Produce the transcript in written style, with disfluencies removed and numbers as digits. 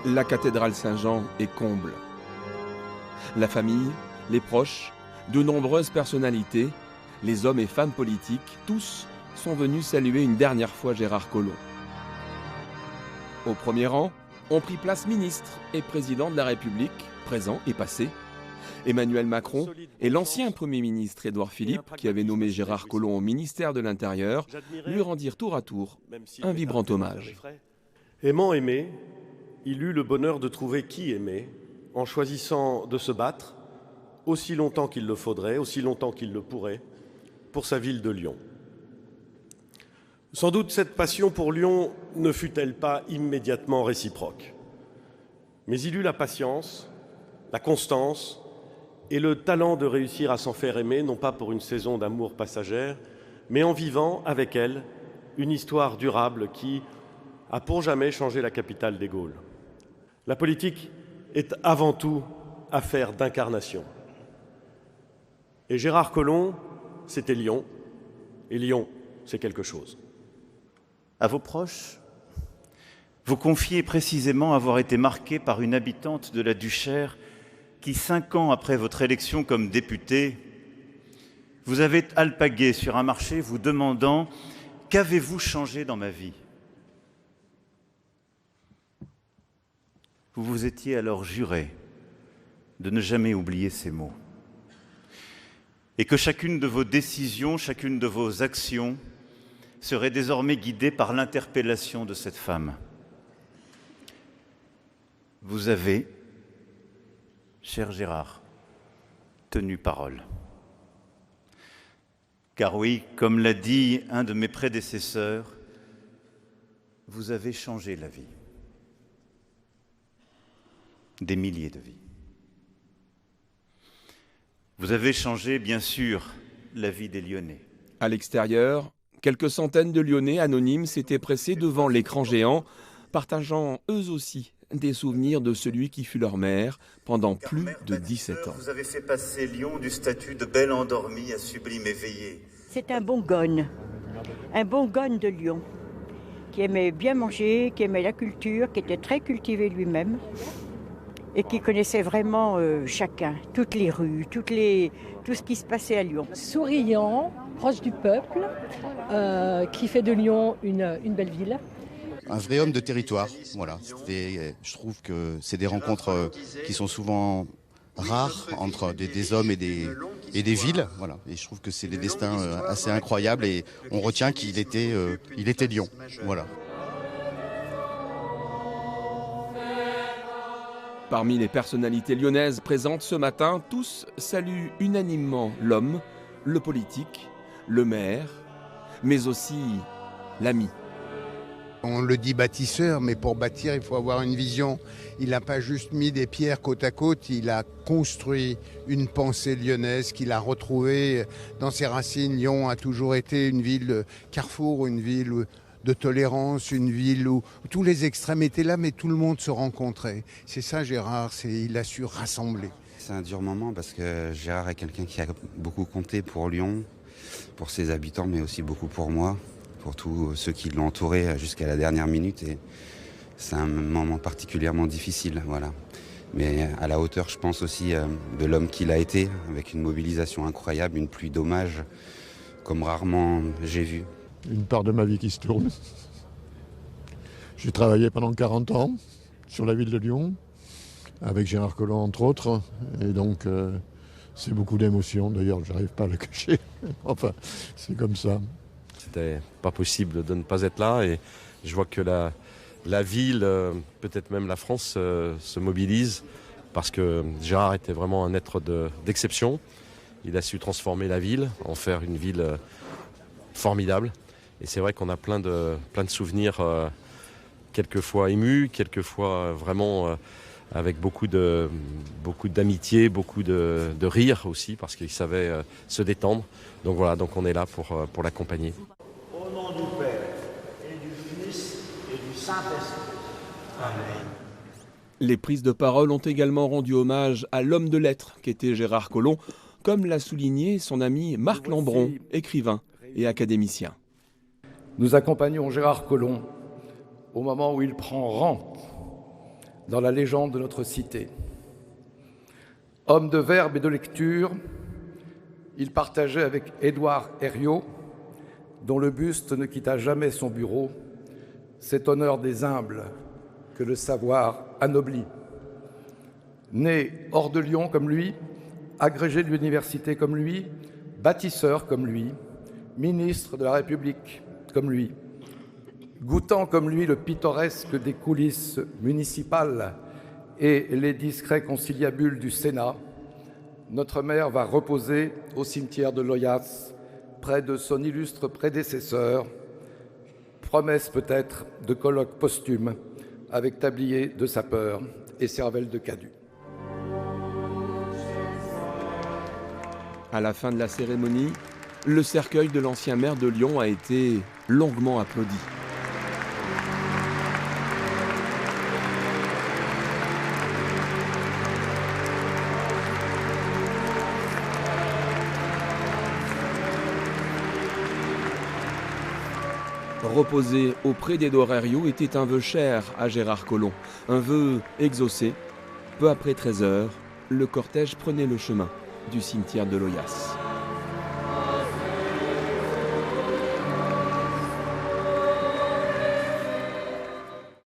La cathédrale Saint-Jean est comble. La famille, les proches, de nombreuses personnalités, les hommes et femmes politiques, tous sont venus saluer une dernière fois Gérard Collomb. Au premier rang, ont pris place ministres et président de la République, présents et passés. Emmanuel Macron et l'ancien Premier ministre Édouard Philippe, qui avait nommé Gérard Collomb au ministère de l'Intérieur, lui rendirent tour à tour un vibrant hommage. Aimant aimer, il eut le bonheur de trouver qui aimer, en choisissant de se battre, aussi longtemps qu'il le faudrait, aussi longtemps qu'il le pourrait, pour sa ville de Lyon. Sans doute cette passion pour Lyon ne fut-elle pas immédiatement réciproque. Mais il eut la patience, la constance et le talent de réussir à s'en faire aimer, non pas pour une saison d'amour passagère, mais en vivant avec elle une histoire durable qui a pour jamais changé la capitale des Gaules. La politique est avant tout affaire d'incarnation. Et Gérard Collomb, c'était Lyon, et Lyon, c'est quelque chose. À vos proches, vous confiez précisément avoir été marqué par une habitante de la Duchère qui, 5 ans après votre élection comme député, vous avez alpagué sur un marché vous demandant « Qu'avez-vous changé dans ma vie ?» Vous vous étiez alors juré de ne jamais oublier ces mots et que chacune de vos décisions, chacune de vos actions serait désormais guidée par l'interpellation de cette femme. Vous avez, cher Gérard, tenu parole. Car oui, comme l'a dit un de mes prédécesseurs, vous avez changé la vie. Des milliers de vies. Vous avez changé, bien sûr, la vie des Lyonnais. À l'extérieur, quelques centaines de Lyonnais anonymes s'étaient pressés devant l'écran géant, partageant eux aussi des souvenirs de celui qui fut leur maire pendant plus de 17 ans. Vous avez fait passer Lyon du statut de belle endormie à sublime éveillée. C'est un bon gone de Lyon, qui aimait bien manger, qui aimait la culture, qui était très cultivé lui-même et qui connaissait vraiment chacun, toutes les rues, tout ce qui se passait à Lyon. Souriant, proche du peuple, qui fait de Lyon une belle ville. Un vrai homme de territoire, voilà. Je trouve que c'est des rencontres qui sont souvent rares entre des hommes et des villes, voilà. Et je trouve que c'est des destins assez incroyables et on retient qu'il était Lyon, voilà. Parmi les personnalités lyonnaises présentes ce matin, tous saluent unanimement l'homme, le politique, le maire, mais aussi l'ami. On le dit bâtisseur, mais pour bâtir, il faut avoir une vision. Il n'a pas juste mis des pierres côte à côte, il a construit une pensée lyonnaise qu'il a retrouvée dans ses racines. Lyon a toujours été une ville carrefour, une ville de tolérance, une ville où tous les extrêmes étaient là, mais tout le monde se rencontrait. C'est ça Gérard, il a su rassembler. C'est un dur moment parce que Gérard est quelqu'un qui a beaucoup compté pour Lyon, pour ses habitants, mais aussi beaucoup pour moi, pour tous ceux qui l'ont entouré jusqu'à la dernière minute. Et c'est un moment particulièrement difficile, voilà. Mais à la hauteur, je pense aussi, de l'homme qu'il a été, avec une mobilisation incroyable, une pluie d'hommages, comme rarement j'ai vu. Une part de ma vie qui se tourne. J'ai travaillé pendant 40 ans sur la ville de Lyon, avec Gérard Collomb entre autres, et donc c'est beaucoup d'émotions. D'ailleurs, je n'arrive pas à le cacher. Enfin, c'est comme ça. C'était pas possible de ne pas être là, et je vois que la ville, peut-être même la France, se mobilise, parce que Gérard était vraiment un être d'exception. Il a su transformer la ville, en faire une ville formidable. Et c'est vrai qu'on a plein de souvenirs, quelquefois émus, quelquefois vraiment avec beaucoup d'amitié, beaucoup de rire aussi, parce qu'il savait se détendre. Donc voilà, donc on est là pour l'accompagner. Au nom du Père et du Fils et du Saint-Esprit. Amen. Les prises de parole ont également rendu hommage à l'homme de lettres qu'était Gérard Collomb, comme l'a souligné son ami Marc Lambron, écrivain et académicien. Nous accompagnons Gérard Collomb au moment où il prend rang dans la légende de notre cité. Homme de verbe et de lecture, il partageait avec Édouard Herriot, dont le buste ne quitta jamais son bureau, cet honneur des humbles que le savoir anoblit. Né hors de Lyon comme lui, agrégé de l'université comme lui, bâtisseur comme lui, ministre de la République comme lui, goûtant comme lui le pittoresque des coulisses municipales et les discrets conciliabules du Sénat, notre mère va reposer au cimetière de Loyasse, près de son illustre prédécesseur, promesse peut-être de colloque posthume avec tablier de sapeur et cervelle de Cadu. À la fin de la cérémonie, le cercueil de l'ancien maire de Lyon a été longuement applaudi. Reposer auprès d'Édouard Herriot était un vœu cher à Gérard Collomb, un vœu exaucé. Peu après 13 heures, le cortège prenait le chemin du cimetière de Loyasse.